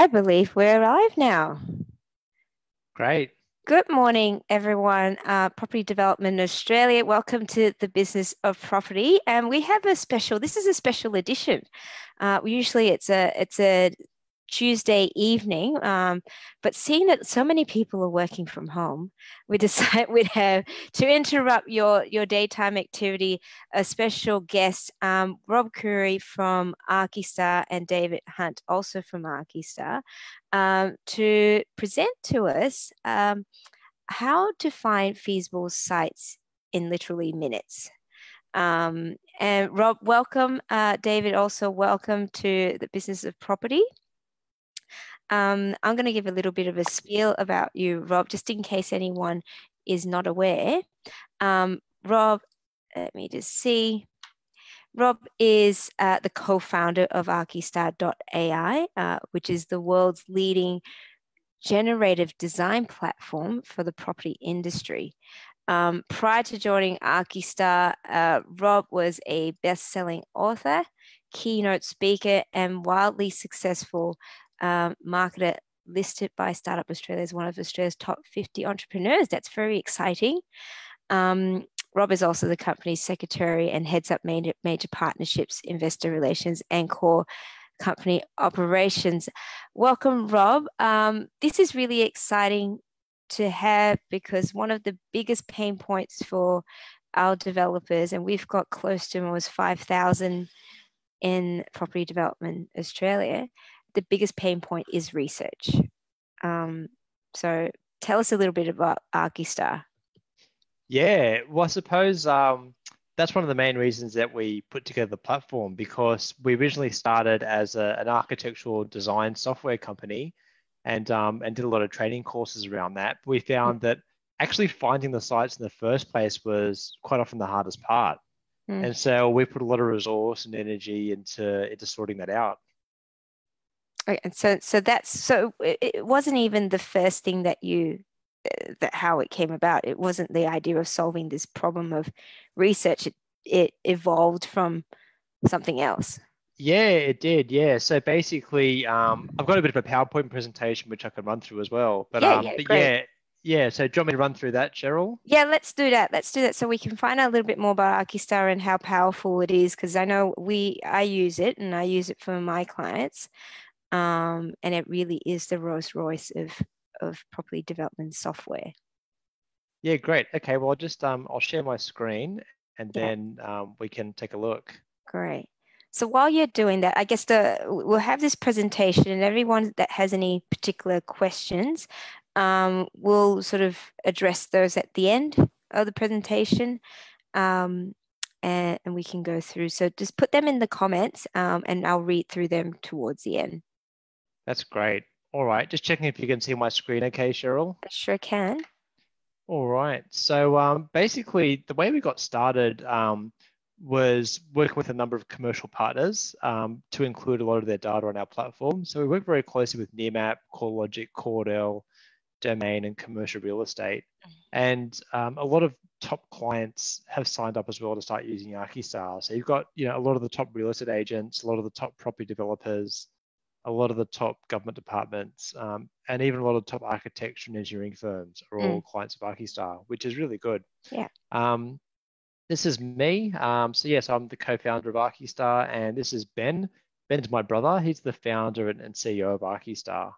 I believe we're live now. Great. Good morning, everyone. Property Development Australia. Welcome to the Business of Property. And we have this is a special edition. Usually it's a Tuesday evening, but seeing that so many people are working from home, we decided we'd have to interrupt your daytime activity, a special guest, Rob Coorey from Archistar and David Hunt, also from Archistar, to present to us how to find feasible sites in literally minutes. And Rob, welcome. David, also welcome to the Business of Property. I'm going to give a little bit of a spiel about you, Rob, just in case anyone is not aware. Rob, let me just see. Rob is the co-founder of Archistar.ai, which is the world's leading generative design platform for the property industry. Prior to joining Archistar, Rob was a best-selling author, keynote speaker, and wildly successful marketer listed by Startup Australia as one of Australia's top 50 entrepreneurs. That's very exciting. Rob is also the company's secretary and heads up major partnerships, investor relations, and core company operations. Welcome, Rob. This is really exciting to have because one of the biggest pain points for our developers, and we've got close to almost 5,000 in Property Development Australia, the biggest pain point is research. So tell us a little bit about Archistar. Yeah, well, I suppose that's one of the main reasons that we put together the platform, because we originally started as an architectural design software company and did a lot of training courses around that. We found that actually finding the sites in the first place was quite often the hardest part. And so we put a lot of resource and energy into sorting that out. Okay, so it wasn't even the first thing that how it came about. It wasn't the idea of solving this problem of research. It evolved from something else. Yeah, it did. Yeah. So basically, I've got a bit of a PowerPoint presentation which I can run through as well. But Great. yeah. So do you want me to run through that, Cheryl? Yeah, let's do that. Let's do that so we can find out a little bit more about Archistar and how powerful it is. Because I know I use it and I use it for my clients. And it really is the Rolls Royce of property development software. Yeah, great. Okay, well, I'll share my screen and then we can take a look. Great. So while you're doing that, I guess we'll have this presentation, and everyone that has any particular questions, we'll sort of address those at the end of the presentation, and we can go through. So just put them in the comments, and I'll read through them towards the end. That's great. All right, just checking if you can see my screen okay, Cheryl? I sure can. All right, so basically the way we got started was working with a number of commercial partners to include a lot of their data on our platform. So we work very closely with Nearmap, CoreLogic, Cordell, Domain, and commercial real estate. And a lot of top clients have signed up as well to start using Archistar. So you've got a lot of the top real estate agents, a lot of the top property developers, a lot of the top government departments, and even a lot of top architecture and engineering firms are all clients of Archistar, which is really good. Yeah. This is me. So yes, I'm the co-founder of Archistar, and this is Ben. Ben's my brother. He's the founder and CEO of Archistar.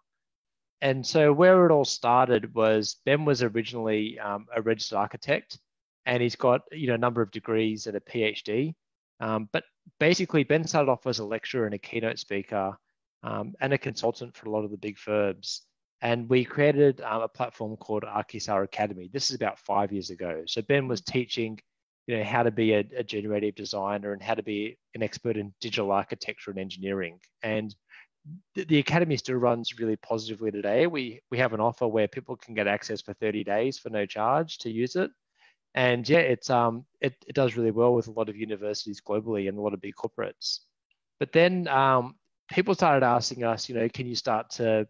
And so where it all started was Ben was originally a registered architect, and he's got a number of degrees and a PhD. But basically, Ben started off as a lecturer and a keynote speaker, and a consultant for a lot of the big firms. And we created a platform called Archistar Academy. This is about 5 years ago. So Ben was teaching, how to be a generative designer and how to be an expert in digital architecture and engineering. And the Academy still runs really positively today. We have an offer where people can get access for 30 days for no charge to use it. And yeah, it does really well with a lot of universities globally and a lot of big corporates. But then people started asking us, can you start to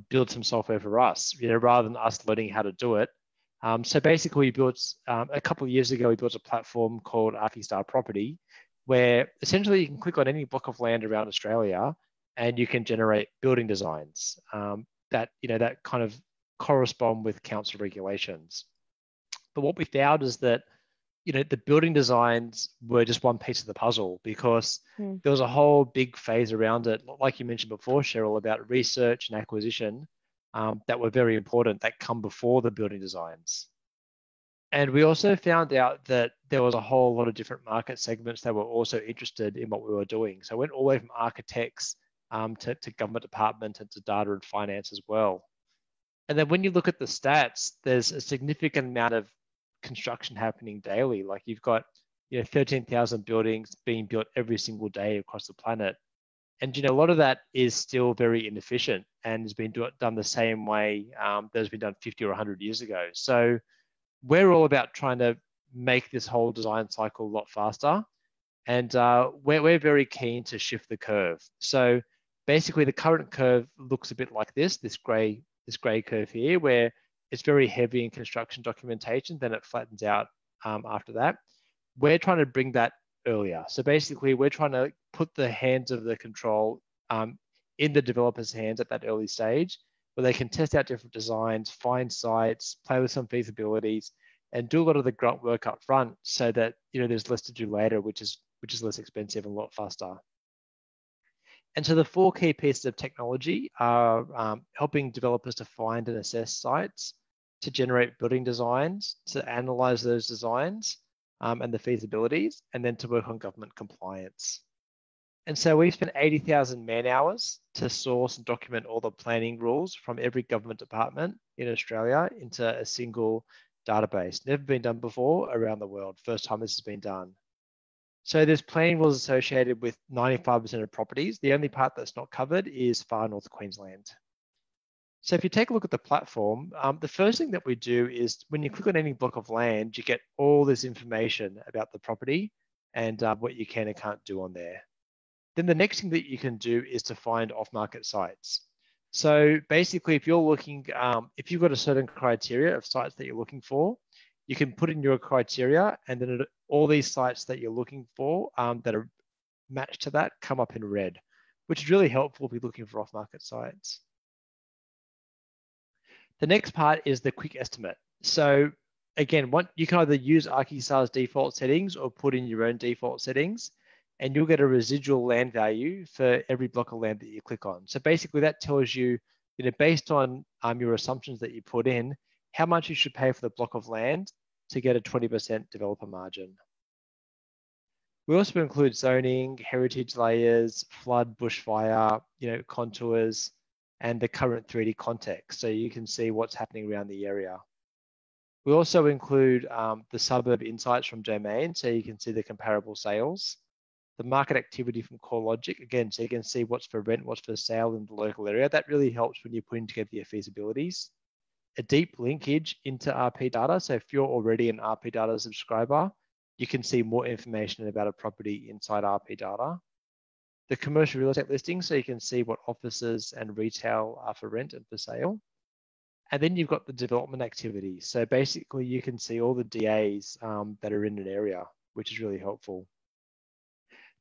build some software for us, rather than us learning how to do it. So basically, we built a couple of years ago, we built a platform called Archistar Property, where essentially you can click on any block of land around Australia and you can generate building designs that kind of correspond with council regulations. But what we found is that the building designs were just one piece of the puzzle, because there was a whole big phase around it, like you mentioned before, Cheryl, about research and acquisition that were very important, that come before the building designs. And we also found out that there was a whole lot of different market segments that were also interested in what we were doing. So it went all the way from architects to government department and to data and finance as well. And then when you look at the stats, there's a significant amount of construction happening daily. Like you've got 13,000 buildings being built every single day across the planet. And a lot of that is still very inefficient and has been done the same way that has been done 50 or 100 years ago. So we're all about trying to make this whole design cycle a lot faster. And we're very keen to shift the curve. So basically the current curve looks a bit like this gray curve here, where it's very heavy in construction documentation, then it flattens out after that. We're trying to bring that earlier. So basically we're trying to put the hands of the control in the developer's hands at that early stage, where they can test out different designs, find sites, play with some feasibilities, and do a lot of the grunt work up front, so that there's less to do later, which is less expensive and a lot faster. And so the 4 key pieces of technology are helping developers to find and assess sites, to generate building designs, to analyze those designs and the feasibilities, and then to work on government compliance. And so we've spent 80,000 man hours to source and document all the planning rules from every government department in Australia into a single database. Never been done before around the world. First time this has been done. So there's planning rules associated with 95% of properties. The only part that's not covered is far north Queensland. So if you take a look at the platform, the first thing that we do is when you click on any block of land, you get all this information about the property and what you can and can't do on there. Then the next thing that you can do is to find off-market sites. So basically, if you're looking, if you've got a certain criteria of sites that you're looking for, you can put in your criteria, and then all these sites that you're looking for that are matched to that come up in red, which is really helpful if you're looking for off-market sites. The next part is the quick estimate. So again, you can either use Archistar's default settings or put in your own default settings, and you'll get a residual land value for every block of land that you click on. So basically that tells you, based on your assumptions that you put in, how much you should pay for the block of land to get a 20% developer margin. We also include zoning, heritage layers, flood, bushfire, contours, and the current 3D context, so you can see what's happening around the area. We also include the suburb insights from Domain, so you can see the comparable sales. The market activity from CoreLogic, again, so you can see what's for rent, what's for sale in the local area. That really helps when you're putting together your feasibilities. A deep linkage into RPData. So if you're already an RPData subscriber, you can see more information about a property inside RPData. The commercial real estate listing, so you can see what offices and retail are for rent and for sale. And then you've got the development activity. So basically you can see all the DAs that are in an area, which is really helpful.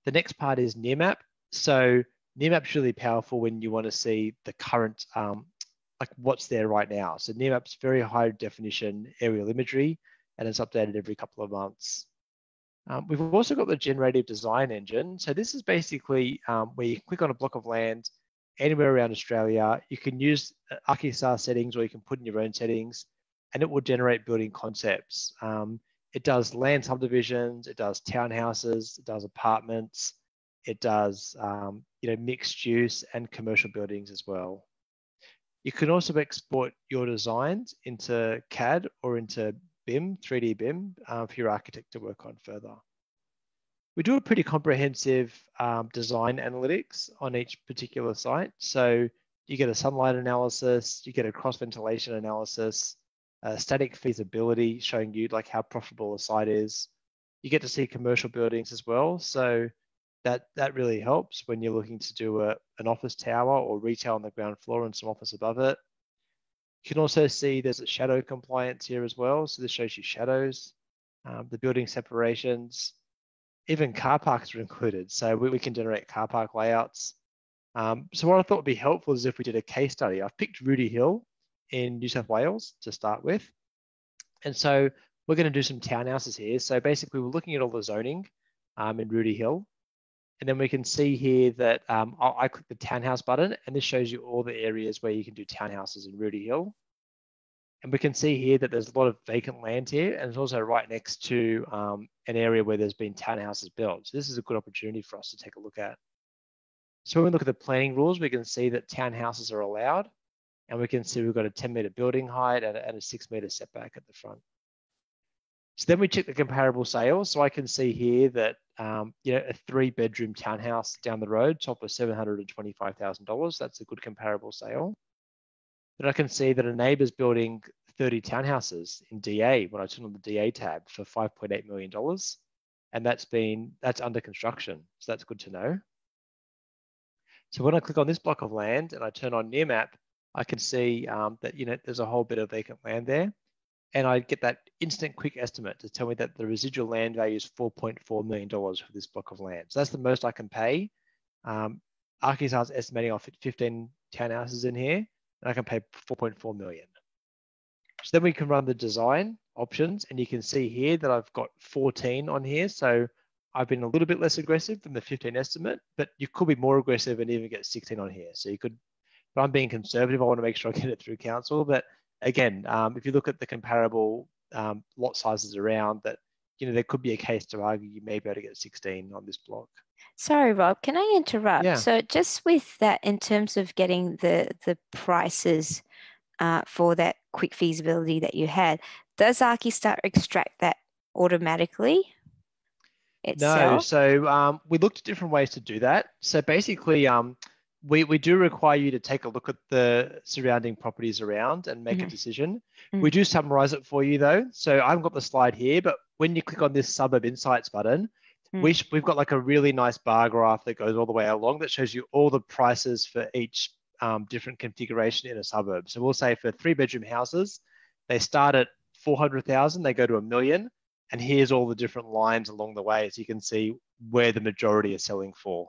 The next part is near map. So near map is really powerful when you want to see the current, like what's there right now. So near map's very high definition aerial imagery, and it's updated every couple of months. We've also got the generative design engine. So this is basically where you click on a block of land anywhere around Australia. You can use Archistar settings, or you can put in your own settings, and it will generate building concepts. It does land subdivisions, it does townhouses, it does apartments, it does mixed use and commercial buildings as well. You can also export your designs into CAD or into BIM, 3D BIM, for your architect to work on further. We do a pretty comprehensive design analytics on each particular site. So you get a sunlight analysis, you get a cross ventilation analysis, static feasibility showing you like how profitable a site is. You get to see commercial buildings as well. So that really helps when you're looking to do an office tower or retail on the ground floor and some office above it. You can also see there's a shadow compliance here as well. So this shows you shadows, the building separations, even car parks are included. So we can generate car park layouts. So what I thought would be helpful is if we did a case study. I've picked Rooty Hill in New South Wales to start with. And so we're going to do some townhouses here. So basically we're looking at all the zoning in Rooty Hill. And then we can see here that I click the townhouse button, and this shows you all the areas where you can do townhouses in Rooty Hill. And we can see here that there's a lot of vacant land here, and it's also right next to an area where there's been townhouses built. So this is a good opportunity for us to take a look at. So when we look at the planning rules, we can see that townhouses are allowed, and we can see we've got a 10-meter building height and a 6-meter setback at the front. So then we check the comparable sales. So I can see here that a 3-bedroom townhouse down the road, top of $725,000. That's a good comparable sale. But I can see that a neighbour's building 30 townhouses in DA when I turn on the DA tab for $5.8 million. And that's under construction. So that's good to know. So when I click on this block of land and I turn on near map, I can see that there's a whole bit of vacant land there. And I get that instant quick estimate to tell me that the residual land value is $4.4 million for this block of land. So that's the most I can pay. Archistar's estimating I'll fit 15 townhouses in here, and I can pay $4.4 million. So then we can run the design options, and you can see here that I've got 14 on here. So I've been a little bit less aggressive than the 15 estimate, but you could be more aggressive and even get 16 on here. So you could, but I'm being conservative. I want to make sure I get it through council. But again, if you look at the comparable lot sizes around, that there could be a case to argue you may be able to get 16 on this block. Sorry, Rob, can I interrupt? Yeah. So just with that, in terms of getting the prices for that quick feasibility that you had, does Archistar extract that automatically itself? No, so we looked at different ways to do that. So basically, we do require you to take a look at the surrounding properties around and make a decision. We do summarize it for you though. So I haven't got the slide here, but when you click on this Suburb Insights button, we've got like a really nice bar graph that goes all the way along that shows you all the prices for each different configuration in a suburb. So we'll say for 3-bedroom houses, they start at 400,000, they go to $1 million, and here's all the different lines along the way, so you can see where the majority are selling for.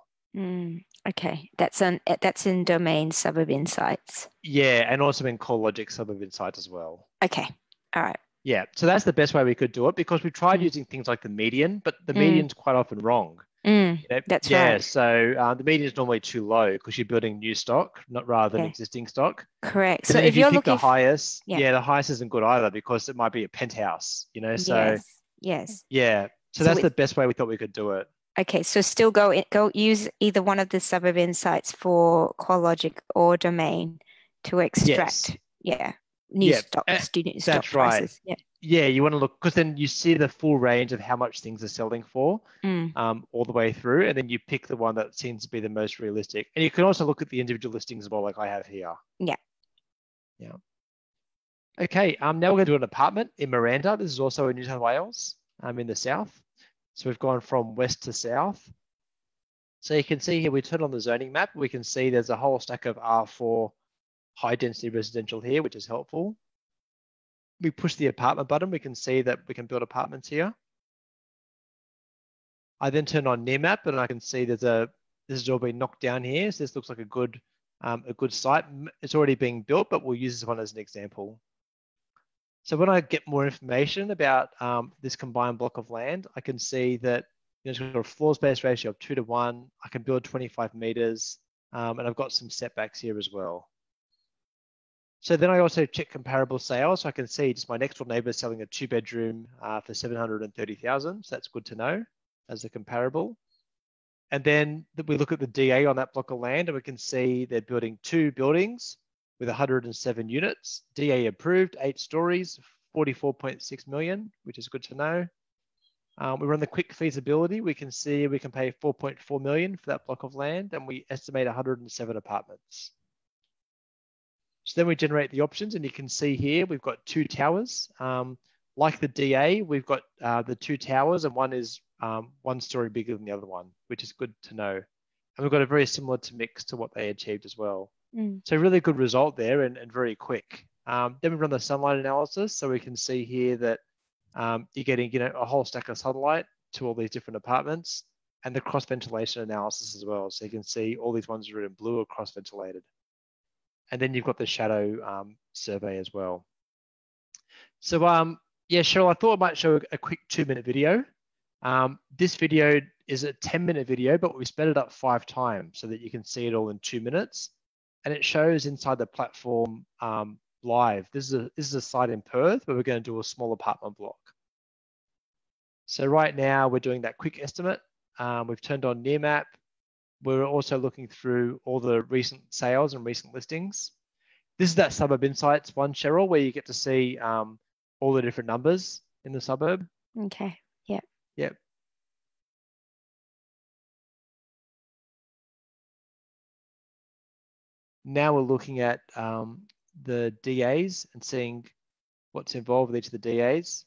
Okay, that's in Domain Suburb Insights. Yeah, and also in CoreLogic Suburb Insights as well. Okay, all right. Yeah, so that's the best way we could do it, because we tried using things like the median, but the median's quite often wrong. That's right. Yeah, so the median is normally too low because you're building new stock, not rather than existing stock. Correct. But so if you're looking the highest, the highest isn't good either, because it might be a penthouse, so yes. Yeah, so that's the best way we thought we could do it. Okay, so still go use either one of the Suburb Insights for CoreLogic or Domain to extract new stock, student stock prices. Yeah, you want to look, because then you see the full range of how much things are selling for all the way through, and then you pick the one that seems to be the most realistic. And you can also look at the individual listings as well, like I have here. Yeah. Okay, now we're going to do an apartment in Miranda. This is also in New South Wales, in the south. So we've gone from west to south. So you can see here, we turn on the zoning map, we can see there's a whole stack of R4 high density residential here, which is helpful. We push the apartment button, we can see that we can build apartments here. I then turn on near map, and I can see this has all been knocked down here. So this looks like a good site. It's already being built, but we'll use this one as an example. So when I get more information about this combined block of land, I can see that it's got a floor space ratio of 2:1. I can build 25 meters, and I've got some setbacks here as well. So then I also check comparable sales. So I can see just my next door neighbor selling a 2-bedroom for 730,000. So that's good to know as a comparable. And then we look at the DA on that block of land, and we can see they're building 2 buildings with 107 units, DA approved, 8 stories, 44.6 million, which is good to know. We run the quick feasibility. We can see we can pay 4.4 million for that block of land, and we estimate 107 apartments. So then we generate the options, and you can see here we've got 2 towers. Like the DA, we've got the 2 towers, and one is 1 story bigger than the other one, which is good to know. And we've got a very similar to mix to what they achieved as well. So really good result there, and very quick. Then we run the sunlight analysis, so we can see here that you're getting a whole stack of sunlight to all these different apartments. and the cross ventilation analysis as well. So you can see all these ones are in blue are cross ventilated. And then you've got the shadow survey as well. So yeah, Cheryl, I thought I might show a quick 2-minute video. This video is a 10-minute video, but we sped it up 5 times so that you can see it all in 2 minutes. And it shows inside the platform live. This is a site in Perth where we're going to do a small apartment block. So right now we're doing that quick estimate. We've turned on near map. We're also looking through all the recent sales and recent listings. This is that suburb insights one, Cheryl, where you get to see all the different numbers in the suburb. Okay. Yeah. Yep. Now we're looking at the DAs and seeing what's involved with each of the DAs.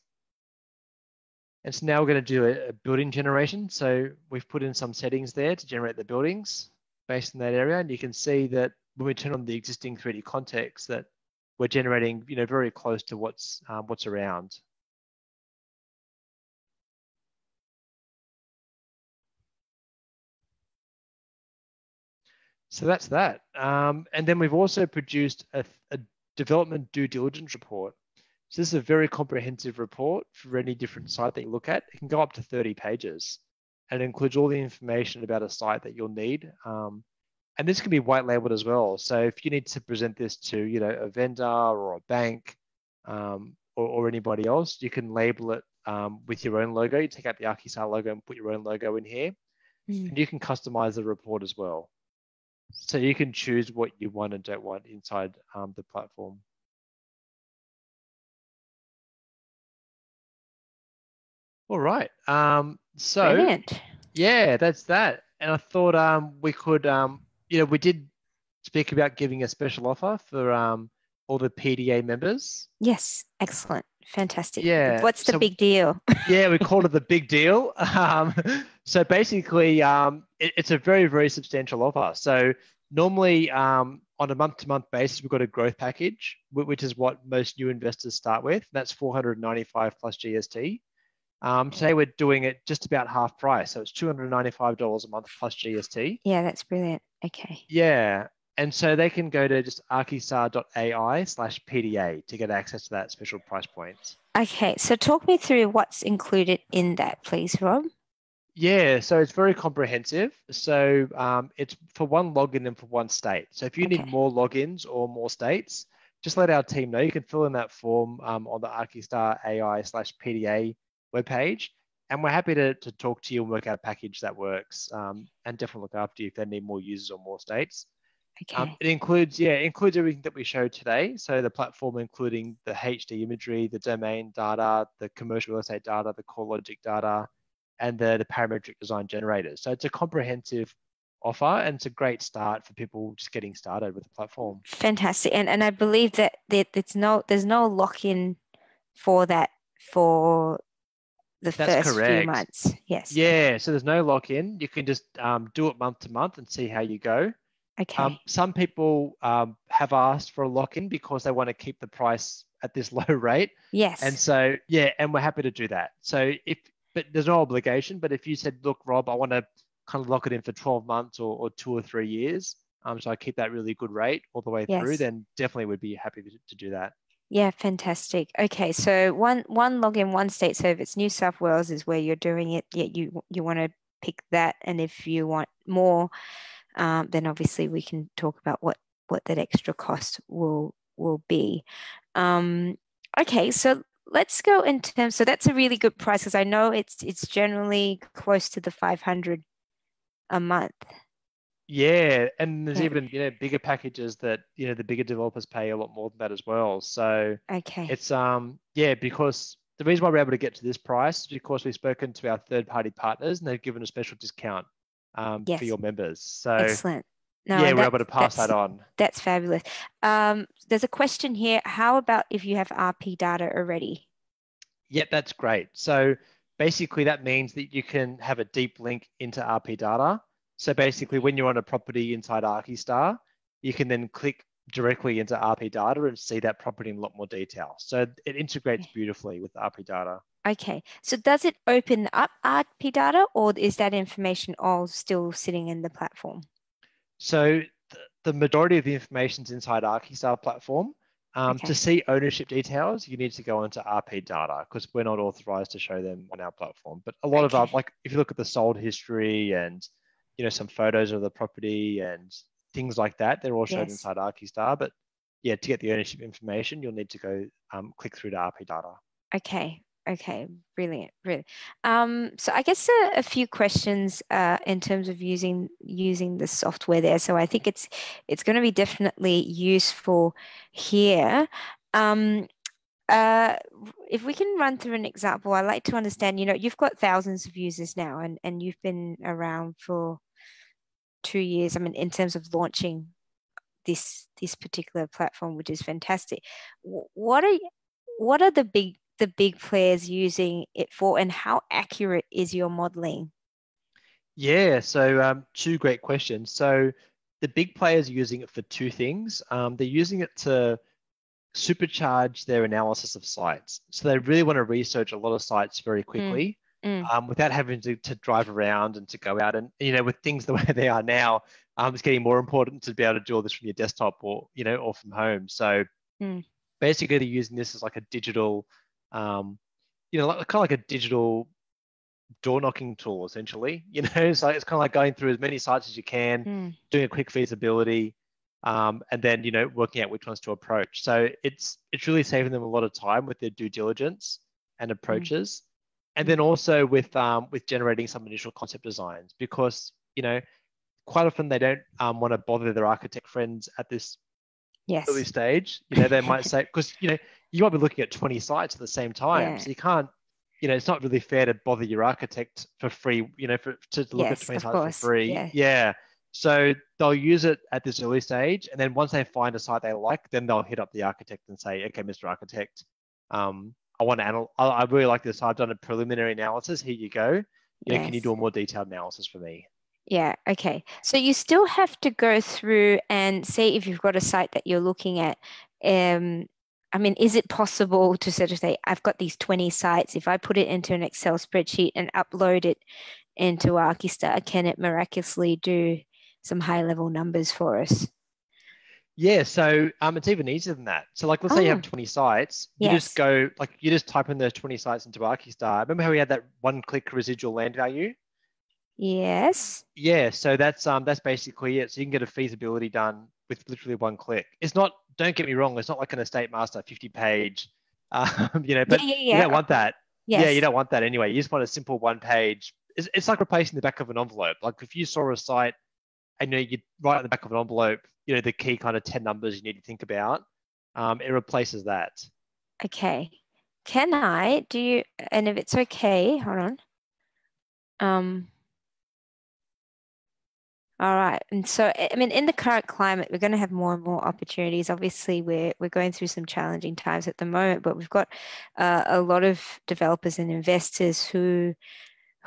And so now we're going to do a building generation. So we've put in some settings there to generate the buildings based in that area. And you can see that when we turn on the existing 3D context that we're generating, very close to what's around. So that's that. And then we've also produced a development due diligence report. So this is a very comprehensive report for any different site that you look at. It can go up to 30 pages and it includes all the information about a site that you'll need. And this can be white labeled as well. So if you need to present this to, a vendor or a bank or anybody else, you can label it with your own logo. You take out the Archistar logo and put your own logo in here. And you can customize the report as well. So you can choose what you want and don't want inside the platform. All right. So Brilliant. Yeah, that's that. And I thought we could, we did speak about giving a special offer for all the PDA members. Yes, excellent. Fantastic. Yeah. What's the big deal? Yeah, we called it the big deal. So basically, it's a very, very substantial offer. So normally on a month-to-month basis, we've got a growth package, which is what most new investors start with. That's $495 plus GST. Today we're doing it just about half price. So it's $295 a month plus GST. Yeah, that's brilliant. Okay. Yeah. And so they can go to just archistar.ai/PDA to get access to that special price point. Okay. So talk me through what's included in that, please, Rob. Yeah. So it's very comprehensive. So it's for one login and for one state. So if you need more logins or more states, just let our team know. You can fill in that form on the Archistar AI/PDA webpage, and we're happy to talk to you and work out a package that works, and definitely look after you if they need more users or more states. Okay. It includes everything that we showed today. So the platform, including the HD imagery, the domain data, the commercial real estate data, the core logic data, and the parametric design generators. So it's a comprehensive offer, and it's a great start for people just getting started with the platform. Fantastic. And I believe that there's no lock-in for that for the first few months. Yes. Yeah, so there's no lock-in. You can just do it month to month and see how you go. Okay. Some people have asked for a lock-in because they want to keep the price at this low rate. Yes. And so, and we're happy to do that. So but there's no obligation, but if you said, look, Rob, I want to kind of lock it in for 12 months or 2 or 3 years, so I keep that really good rate all the way through, then definitely would be happy to do that. Yeah, fantastic. Okay, so one login, one state. So if it's New South Wales is where you're doing it, you want to pick that. And if you want more, then obviously we can talk about what that extra cost will be. Okay, so let's go in terms. So that's a really good price because I know it's generally close to the 500 a month. Yeah, and there's even bigger packages that the bigger developers pay a lot more than that as well. So it's because the reason why we're able to get to this price is because we've spoken to our third-party partners and they've given a special discount for your members. So excellent. No, we're able to pass that on. That's fabulous. There's a question here. How about if you have RPData already? Yep, that's great. So basically that means that you can have a deep link into RPData. So basically when you're on a property inside Archistar, you can then click directly into RPData and see that property in a lot more detail. So it integrates beautifully with RPData. Okay. So does it open up RPData, or is that information all still sitting in the platform? So the majority of the information's inside Archistar platform. To Okay. see ownership details, you need to go into RPData because we're not authorized to show them on our platform. But a lot of our, Okay. like if you look at the sold history and some photos of the property and things like that, they're all shown Yes. inside Archistar. But yeah, to get the ownership information, you'll need to go click through to RPData. Okay. Okay. Brilliant. Brilliant. So I guess a few questions in terms of using the software there. So I think it's going to be definitely useful here. Um, uh, if we can run through an example, I'd like to understand, you've got thousands of users now, and you've been around for 2 years. I mean, in terms of launching this particular platform, which is fantastic. What are the big players using it for, and how accurate is your modeling? Yeah, so two great questions. So the big players are using it for two things. They're using it to supercharge their analysis of sites. So they really want to research a lot of sites very Mm, quickly mm, without having to drive around and to go out. And, with things the way they are now, it's getting more important to be able to do all this from your desktop or from home. So mm, basically they're using this as like a digital, kind of like a digital door knocking tool essentially. So it's kind of like going through as many sites as you can, mm, doing a quick feasibility, and then working out which ones to approach. So it's really saving them a lot of time with their due diligence and mm, approaches, and mm. then also with generating some initial concept designs because quite often they don't want to bother their architect friends at this early Yes. stage. They might say because you might be looking at 20 sites at the same time, Yeah. so you can't. It's not really fair to bother your architect for free, to look at Yes, 20 of sites for course. free. Yeah. Yeah. So they'll use it at this early stage. And then once they find a site they like, then they'll hit up the architect and say, okay, Mr. Architect, I want to I really like this. I've done a preliminary analysis. Here you go. Can you Yes. do a more detailed analysis for me? Yeah, okay. So you still have to go through and see if you've got a site that you're looking at. Um, I mean, is it possible to sort of say, I've got these 20 sites. If I put it into an Excel spreadsheet and upload it into Archistar, can it miraculously do some high level numbers for us? Yeah, so it's even easier than that. So like let's say you have Oh, 20 sites, yes. you just type in those 20 sites into Archistar. Remember how we had that one-click residual land value? Yes. Yeah, so that's basically it. So you can get a feasibility done with literally one click. It's not, don't get me wrong, it's not like an estate master 50 page, Yeah, but yeah, you yeah. don't want that. Yeah, you Yes. don't want that anyway. You just want a simple one page. It's like replacing the back of an envelope. Like if you saw a site and you write on the back of an envelope, the key kind of 10 numbers you need to think about, it replaces that. Okay. Can I do you, and if it's okay, hold on. Um, All right. And so, I mean, in the current climate, we're going to have more and more opportunities. Obviously, we're going through some challenging times at the moment, but we've got a lot of developers and investors who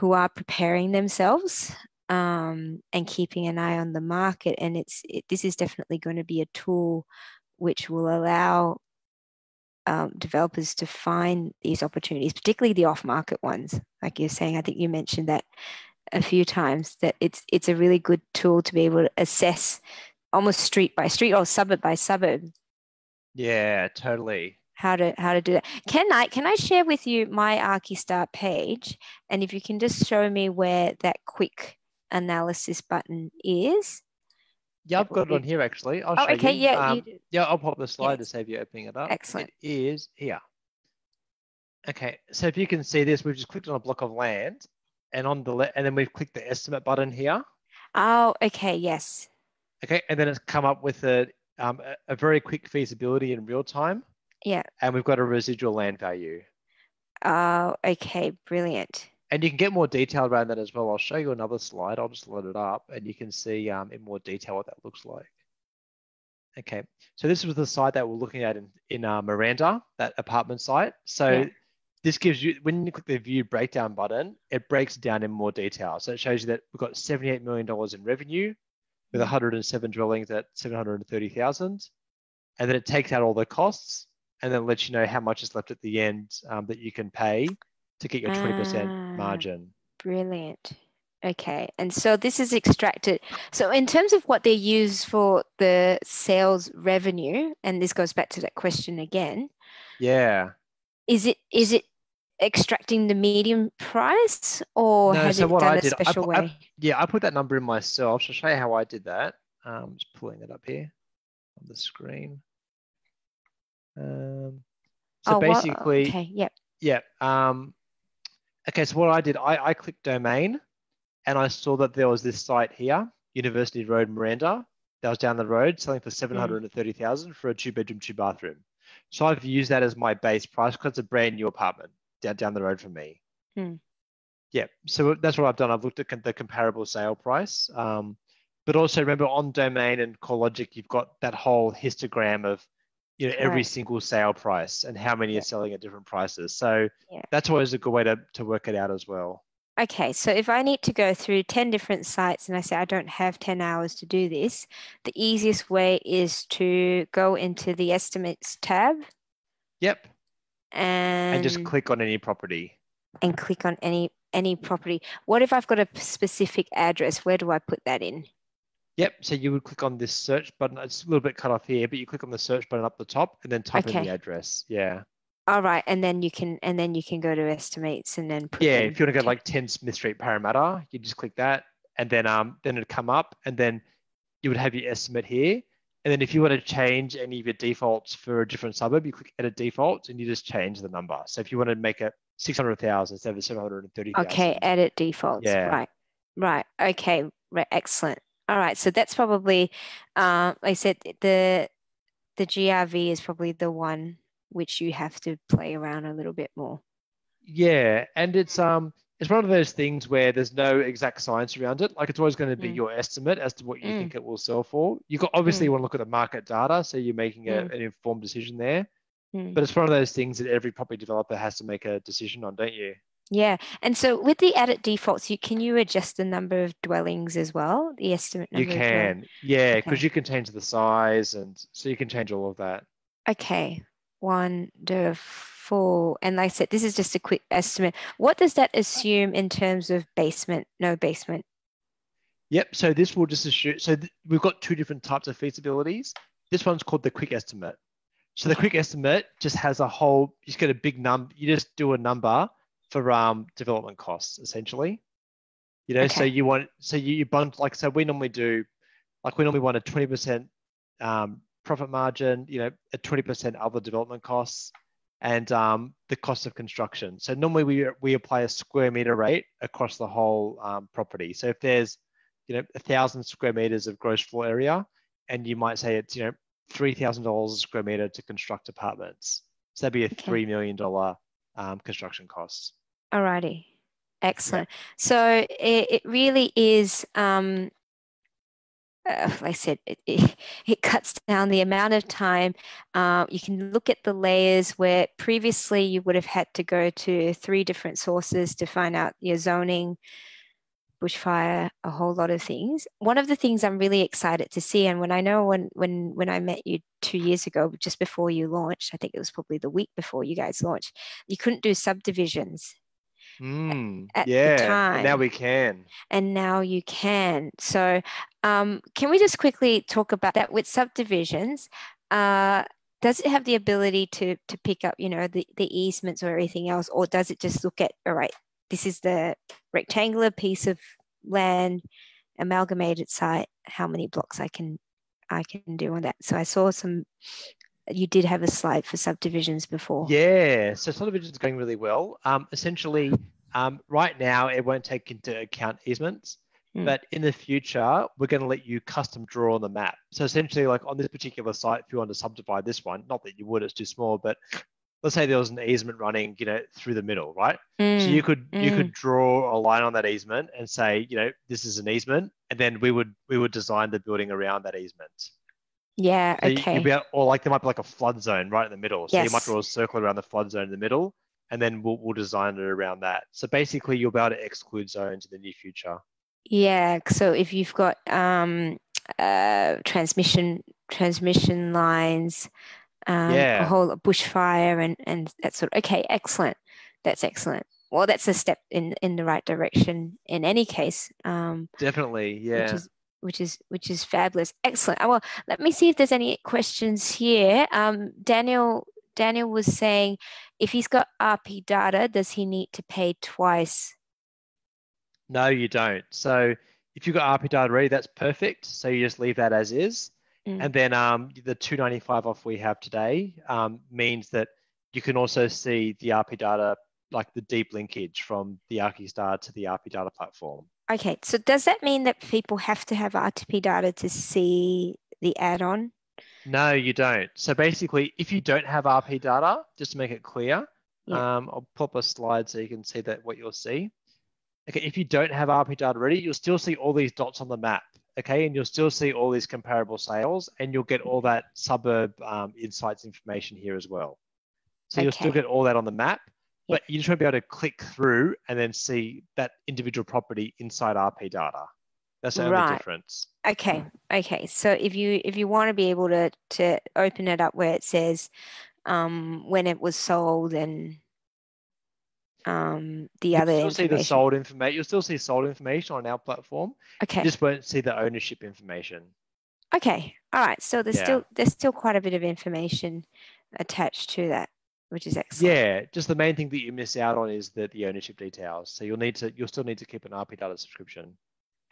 are preparing themselves and keeping an eye on the market. And this is definitely going to be a tool which will allow developers to find these opportunities, particularly the off-market ones. Like you're saying, I think you mentioned that a few times that it's a really good tool to be able to assess almost street by street or suburb by suburb Yeah, totally. how to do that. Can I share with you my Archistar page, and if you can just show me where that quick analysis button is, Yeah, that I've would got it on be. here actually. I'll Oh, show okay, you. yeah, you do. Yeah, I'll pop the slide to Yes, save you opening it up. excellent. It is here. Okay, so if you can see this, we've just clicked on a block of land, and on the and then we've clicked the estimate button here. Oh, okay, yes. Okay, and then it's come up with a very quick feasibility in real time, Yeah. and we've got a residual land value. Oh, okay, brilliant. And you can get more detail around that as well. I'll show you another slide. I'll just load it up, and you can see in more detail what that looks like. Okay, so this was the site that we're looking at in Miranda, that apartment site. So Yeah. this gives you, when you click the view breakdown button, it breaks down in more detail. So it shows you that we've got $78 million in revenue with Mm. 107 dwellings at 730,000. And then it takes out all the costs and then lets you know how much is left at the end that you can pay to get your 20% Ah, margin. brilliant. Okay. And so this is extracted. So in terms of what they use for the sales revenue, and this goes back to that question again, Yeah. is it extracting the median price or No, has so it what done I a did, special way? I put that number in myself. So I'll show you how I did that. Just pulling it up here on the screen. So Oh, well, basically, okay. Yep. yeah. Okay, so what I did, I clicked domain and I saw that there was this site here, University Road, Miranda, that was down the road selling for Mm, 730,000 for a 2-bedroom, 2-bathroom. So I've used that as my base price because it's a brand new apartment down the road from me. mm. Yeah, so that's what I've done. I've looked at the comparable sale price. But also remember on domain and CoreLogic, you've got that whole histogram of every Correct. single sale price and how many are Yeah. selling at different prices. So Yeah. that's always a good way to work it out as well. Okay, so if I need to go through 10 different sites and I say I don't have 10 hours to do this, the easiest way is to go into the estimates tab Yep. And just and click on any property. click on any property. What if I've got a specific address? Where do I put that in? Yep. So you would click on this search button. It's a little bit cut off here, but you click on the search button up the top and then type in the Okay. address. Yeah. All right, and then you can go to estimates and then put Yeah. in If you want to go 10. like 10 Smith Street, Parramatta, you just click that, and then it'd come up, and then you would have your estimate here. And then if you want to change any of your defaults for a different suburb, you click edit defaults and you just change the number. So if you want to make it 600,000 instead of Okay, 730,000, edit defaults. yeah. Right. Right. Okay. Right. Excellent. All right. So that's probably, like I said, the GRV is probably the one which you have to play around a little bit more. Yeah, and it's one of those things where there's no exact science around it. Like it's always going to be Mm, your estimate as to what you mm, think it will sell for. You got obviously mm, you want to look at the market data, so you're making mm, an informed decision there. mm. But it's one of those things that every property developer has to make a decision on, don't you? Yeah. And so with the edit defaults, can you adjust the number of dwellings as well? The estimate You number of dwellings? can, yeah, because Okay. you can change the size, and so you can change all of that. Okay. Wonderful. And like I said, this is just a quick estimate. What does that assume in terms of basement? No basement. Yep. So this will just assume. So we've got two different types of feasibilities. This one's called the quick estimate. So the Okay. quick estimate just has a whole. You just get a big number. You just do a number for development costs essentially. So Okay. you bund like so we normally do like we normally want a 20% profit margin. A 20% other development costs and the cost of construction. So normally we apply a square meter rate across the whole property. So if there's 1,000 square meters of gross floor area, and you might say it's $3,000 a square meter to construct apartments. So that'd be a Okay. $3 million construction costs. Alrighty. Yeah. Excellent. So it really is, like I said, it cuts down the amount of time. You can look at the layers where previously you would have had to go to 3 different sources to find out your zoning, bushfire, a whole lot of things. One of the things I'm really excited to see, and when I met you 2 years ago, just before you launched, I think it was probably the week before you guys launched, you couldn't do subdivisions at the Yeah. And now time, we can. and now you can. So, can we just quickly talk about that with subdivisions? Uh, does it have the ability to pick up, the easements or everything else, or does it just look at, all right, this is the rectangular piece of land, amalgamated site, how many blocks I can do on that? So I saw you did have a slide for subdivisions before. Yeah. So subdivision is going really well. Essentially, right now it won't take into account easements, Mm, but in the future we're going to let you custom draw on the map. So essentially, like on this particular site, if you want to subdivide this one, not that you would, it's too small, but let's say there was an easement running, through the middle, right? So you mm, could mm. draw a line on that easement and say, this is an easement, and then we would design the building around that easement. Yeah, So you'll be okay. able, or like there might be like a flood zone right in the middle. So you might Yes. draw a circle around the flood zone in the middle, and then we'll design it around that. So basically, you'll be able to exclude zones in the near future. Yeah, so if you've got transmission lines, a Yeah. whole bushfire and that sort of, okay, excellent. That's excellent. well, that's a step in the right direction in any case. Definitely, yeah. Which is fabulous. Excellent. Well, let me see if there's any questions here. Daniel was saying, if he's got RPData, does he need to pay twice? No, you don't. So if you've got RPData ready, that's perfect. So you just leave that as is. And then the $295 off we have today means that you can also see the RPData, like the deep linkage from the Archistar to the RPData platform. Okay, so does that mean that people have to have RPData to see the add-on? No, you don't. So basically, if you don't have RPData, just to make it clear, I'll pop a slide so you can see that what you'll see. Okay, if you don't have RPData ready, you'll still see all these dots on the map. Okay, and you'll still see all these comparable sales, and you'll get all that suburb insights information here as well. So you'll still get all that on the map, but you just won't be able to click through and then see that individual property inside RPData. That's the only difference. Okay. So if you want to be able to open it up where it says when it was sold and the other information. You'll see the sold information. You'll still see sold information on our platform. Okay. You just won't see the ownership information. Okay. All right. So there's still quite a bit of information attached to that, which is excellent. Yeah. Just the main thing that you miss out on is the ownership details. So you'll still need to keep an RPData subscription.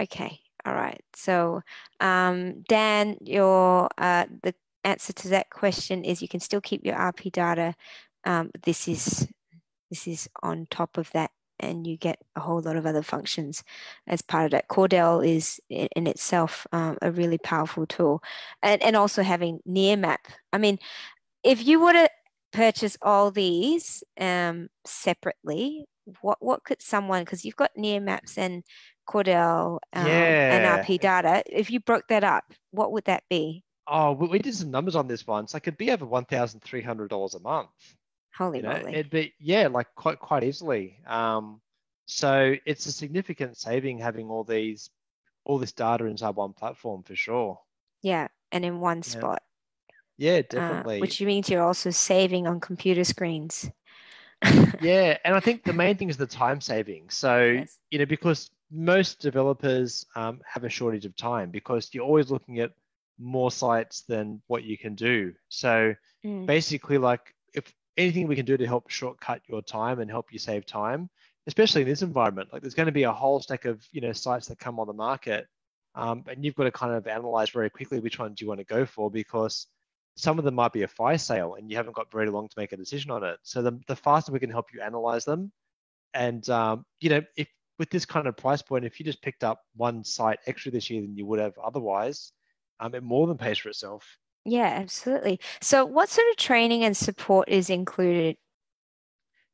Okay. All right. So Dan, the answer to that question is you can still keep your RPData. This is on top of that, and you get a whole lot of other functions as part of that. Cordell is in itself a really powerful tool, and also having near map. I mean, if you were to purchase all these separately, what could someone, because you've got near maps and Cordell and RPData, if you broke that up, what would that be? Oh, we did some numbers on this one, so it could be over $1,300 a month. Holy moly. It'd be, like quite easily. So it's a significant saving having all this data inside one platform for sure. Yeah, and in one spot. Yeah, definitely. Which means you're also saving on computer screens. Yeah, and I think the main thing is the time saving. So, because most developers have a shortage of time because you're always looking at more sites than what you can do. So basically, like, if anything we can do to help shortcut your time and help you save time, especially in this environment, like there's going to be a whole stack of sites that come on the market, and you've got to kind of analyze very quickly which ones you want to go for, because some of them might be a fire sale and you haven't got very long to make a decision on it. So the faster we can help you analyze them, and if with this kind of price point, if you just picked up one site extra this year than you would have otherwise, it more than pays for itself. Yeah, absolutely. So what sort of training and support is included?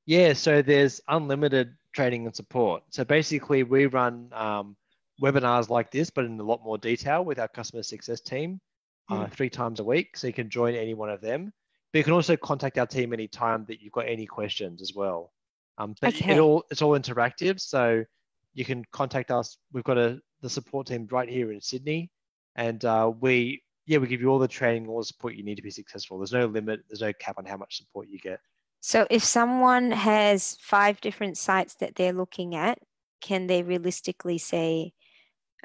Yeah, so there's unlimited training and support. So basically we run webinars like this, but in a lot more detail with our customer success team 3 times a week. So you can join any one of them. But you can also contact our team anytime that you've got any questions as well. But it's all interactive. So you can contact us. We've got the support team right here in Sydney. And we give you all the training, all the support you need to be successful. There's no limit. There's no cap on how much support you get. So if someone has 5 different sites that they're looking at, can they realistically say,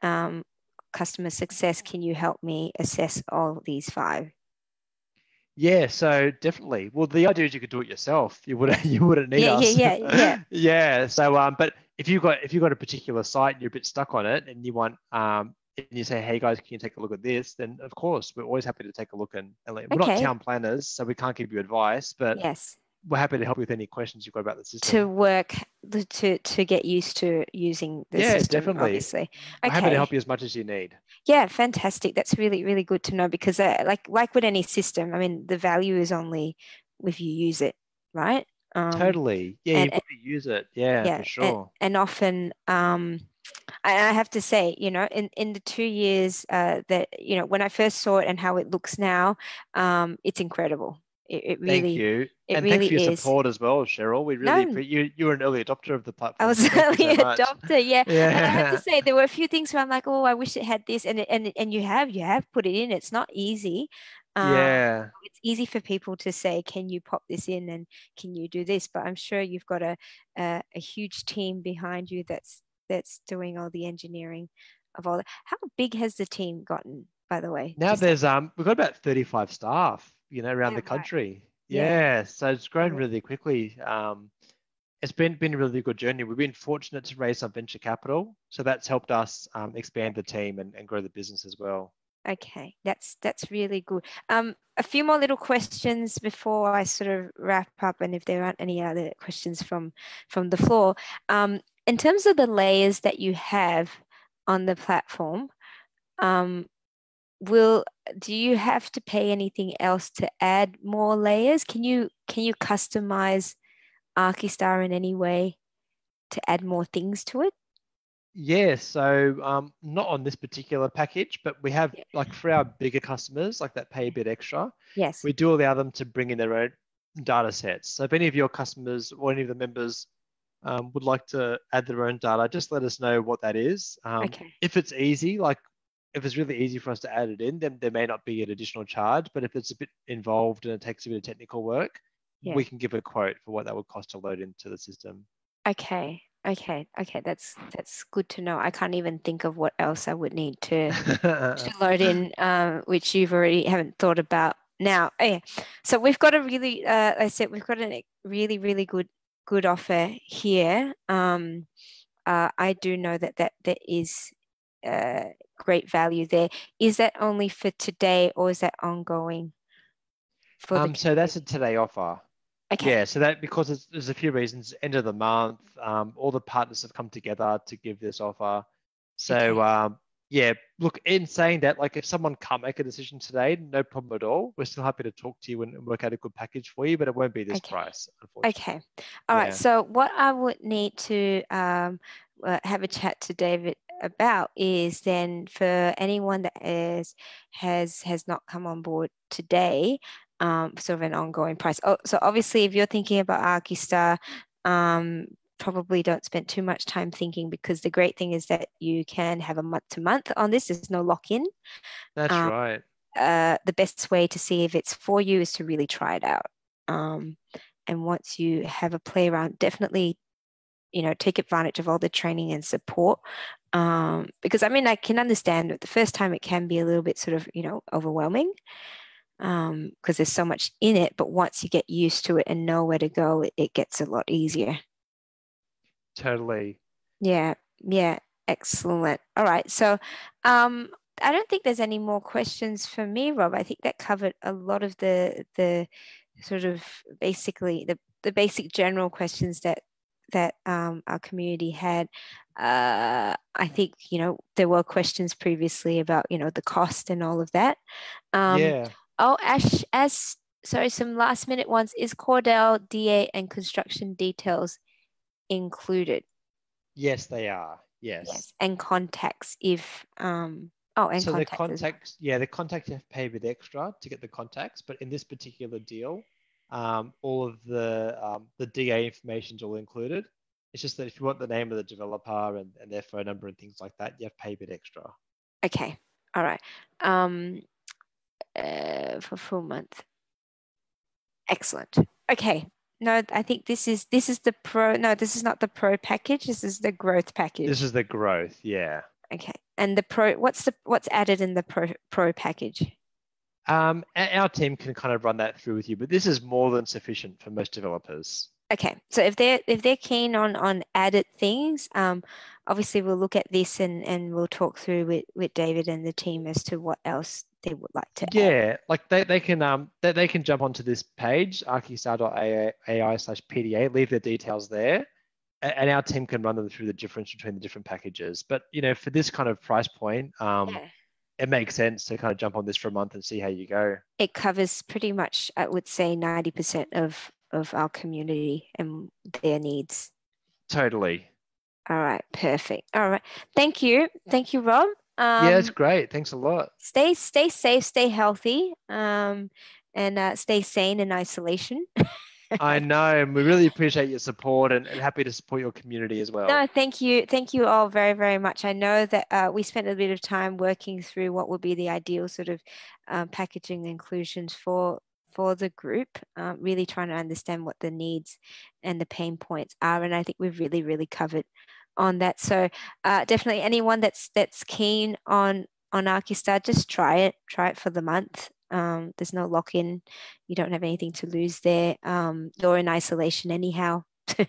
customer success, can you help me assess all these 5? Yeah, so definitely. Well, the idea is you could do it yourself. You wouldn't need us. Yeah. Yeah. So, but if you've got a particular site and you're a bit stuck on it, and you want and you say, hey guys, can you take a look at this? Then of course we're always happy to take a look and we're not town planners, so we can't give you advice, but we're happy to help you with any questions you've got about the system. To work to get used to using the system. Yeah, definitely. Obviously. I'm happy to help you as much as you need. Yeah, fantastic. That's really, really good to know, because like with any system, I mean, the value is only if you use it, right? Totally. Yeah, you've got to use it. Yeah, for sure. And often, I have to say, in the 2 years that, when I first saw it and how it looks now, it's incredible. It really, thank you. And really thanks for your support as well, Cheryl. We really you were an early adopter of the platform. I was an early adopter, yeah. And I have to say, there were a few things where I'm like, oh, I wish it had this, and you have put it in. It's not easy, Yeah. It's easy for people to say, can you pop this in and can you do this? But I'm sure you've got a huge team behind you that's doing all the engineering of all that. How big has the team gotten, by the way? Now Just we've got about 35 staff, around yeah, the right. country. Yeah. Yeah, so it's grown Right. really quickly. It's been a really good journey. We've been fortunate to raise some venture capital, so that's helped us expand the team and grow the business as well. Okay, that's really good. A few more little questions before I sort of wrap up, and if there aren't any other questions from the floor, in terms of the layers that you have on the platform, um, will do you have to pay anything else to add more layers? Can you customize Archistar in any way to add more things to it? Yeah, so not on this particular package, but we have Yeah. like for our bigger customers, like that pay a bit extra, Yes. we do allow them to bring in their own data sets. So if any of your customers or any of the members would like to add their own data, just let us know what that is. Okay. If it's easy, like if it's really easy for us to add it in, then there may not be an additional charge. But if it's a bit involved and it takes a bit of technical work, Yeah. we can give a quote for what that would cost to load into the system. Okay. Okay. That's good to know. I can't even think of what else I would need to load in, which you've already haven't thought about now. Oh, yeah. So we've got a really, I said we've got a really good offer here. I do know that there is great value there. Is that only for today or is that ongoing for the So that's a community? today offer. Okay. Yeah, so that because there's a few reasons. End of the month, all the partners have come together to give this offer. So Okay. yeah, look, in saying that, like if someone can't make a decision today, no problem at all. We're still happy to talk to you and work out a good package for you, but it won't be this Okay. price, unfortunately. Okay. All right. Yeah. So what I would need to have a chat to David about is then for anyone that has not come on board today, sort of an ongoing price. Oh, so obviously, if you're thinking about Archistar, probably don't spend too much time thinking because the great thing is that you can have a month to month on this. There's no lock in. That's Um, right. the best way to see if it's for you is to really try it out. Um, and once you have a play around, definitely, take advantage of all the training and support. Because I mean, I can understand that the first time it can be a little bit sort of, overwhelming because there's so much in it. But once you get used to it and know where to go, it gets a lot easier. Totally. Yeah, yeah, excellent. All right. So I don't think there's any more questions for me, Rob. I think that covered a lot of the sort of basically the basic general questions that our community had. I think, there were questions previously about, the cost and all of that. Um, Yeah. oh, as sorry, some last minute ones. Is Cordell DA and construction details included? Yes, they are. Yes. Yes, and contacts if oh, and So the contacts as well. contacts, yeah, the contact you have to pay a bit extra to get the contacts, but in this particular deal, all of the DA information is all included. It's just that if you want the name of the developer and their phone number and things like that, you have to pay a bit extra. Okay, all right. Um, for full month. Excellent. Okay. No, I think this is the pro. No, this is not the pro package. This is the growth This package. is the growth, yeah. Okay. And the pro, what's added in the pro package? Our team can kind of run that through with you, but this is more than sufficient for most developers. Okay. So if they're keen on added things, obviously we'll look at this and we'll talk through with David and the team as to what else they would like to add. Yeah, like they can jump onto this page, archistar.ai/PDA, leave their details there, and our team can run them through the difference between the different packages. But for this kind of price point, Yeah. it makes sense to kind of jump on this for a month and see how you go. It covers pretty much, I would say, 90% of our community and their needs. Totally. All right, perfect. All right. Thank you, Rob. Yeah, it's great. Thanks a lot. Stay safe, stay healthy, and stay sane in isolation. I know, and we really appreciate your support and happy to support your community as well. No, thank you. Thank you all very, very much. I know that we spent a bit of time working through what would be the ideal sort of packaging inclusions for the group, really trying to understand what the needs and the pain points are. And I think we've really, really covered on that. So definitely anyone that's keen on Archistar, just try it. Try it for the month. There's no lock-in. You don't have anything to lose there. You're in isolation anyhow. So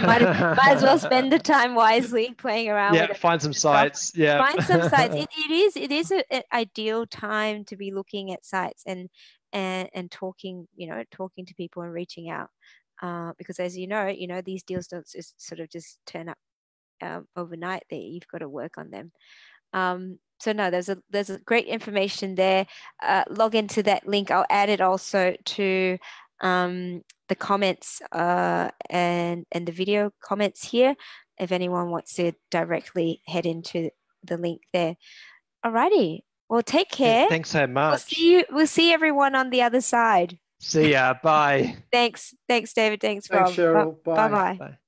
might as well spend the time wisely playing around with Yeah, it. find some sites. Yeah. Find some sites. It is an ideal time to be looking at sites and talking, talking to people and reaching out. Because as these deals don't just sort of just turn up overnight. There, you've got to work on them. So no, there's a great information there. Log into that link. I'll add it also to the comments and the video comments here if anyone wants to directly head into the link there. Alrighty. Well, take Yeah, care. thanks so much. We'll see everyone on the other side. See ya. Bye. Thanks, David. Thanks, Thanks, Rob. Cheryl. Bye Bye. bye. Bye.